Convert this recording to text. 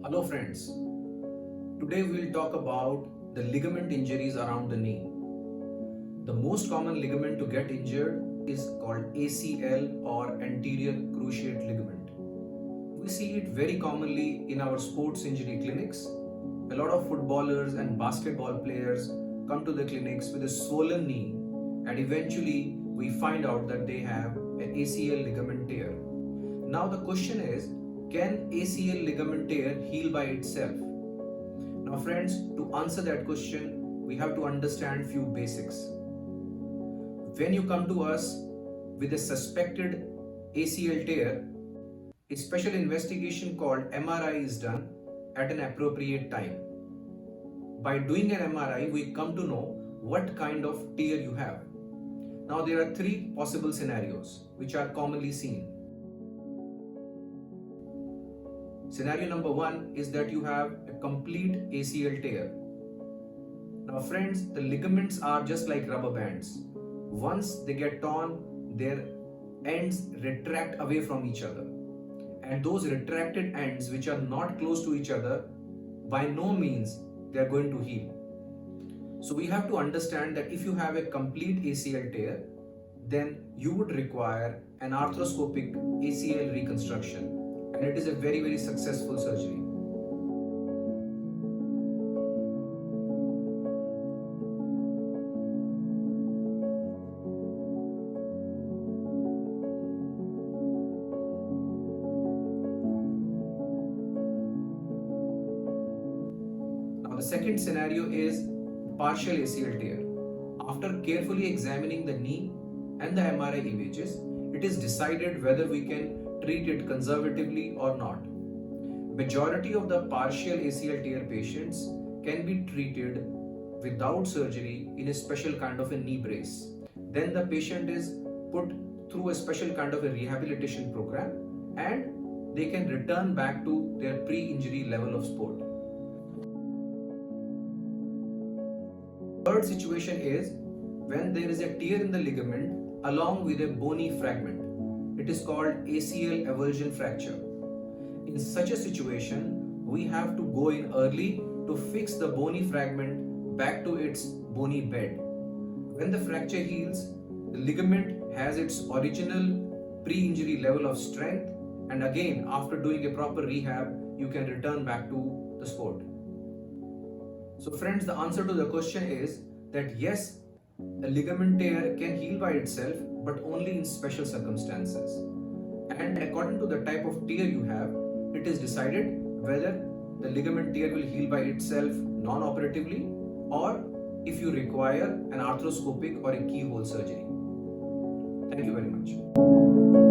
Hello friends, today we'll talk about the ligament injuries around the knee. The most common ligament to get injured is called ACL or anterior cruciate ligament. We see it very commonly in our sports injury clinics. A lot of footballers and basketball players come to the clinics with a swollen knee and eventually we find out that they have an ACL ligament tear. Now the question is, can ACL ligament tear heal by itself? Now friends, to answer that question, we have to understand few basics. When you come to us with a suspected ACL tear, a special investigation called MRI is done at an appropriate time. By doing an MRI, we come to know what kind of tear you have. Now there are three possible scenarios which are commonly seen. Scenario number one is that you have a complete ACL tear. Now friends, the ligaments are just like rubber bands. Once they get torn, their ends retract away from each other. And those retracted ends which are not close to each other, by no means they are going to heal. So we have to understand that if you have a complete ACL tear, then you would require an arthroscopic ACL reconstruction. And it is a very successful surgery. Now the second scenario is partial ACL tear. After carefully examining the knee and the MRI images, it is decided whether we can treat it conservatively or not. Majority of the partial ACL tear patients can be treated without surgery in a special kind of a knee brace. Then the patient is put through a special kind of a rehabilitation program and they can return back to their pre-injury level of sport. Third situation is when there is a tear in the ligament along with a bony fragment. It is called ACL avulsion fracture. In such a situation, we have to go in early to fix the bony fragment back to its bony bed. When the fracture heals, the ligament has its original pre-injury level of strength, and again, after doing a proper rehab, you can return back to the sport. So friends, the answer to the question is that yes, a ligament tear can heal by itself, but only in special circumstances. And according to the type of tear you have, it is decided whether the ligament tear will heal by itself non-operatively or if you require an arthroscopic or a keyhole surgery. Thank you very much.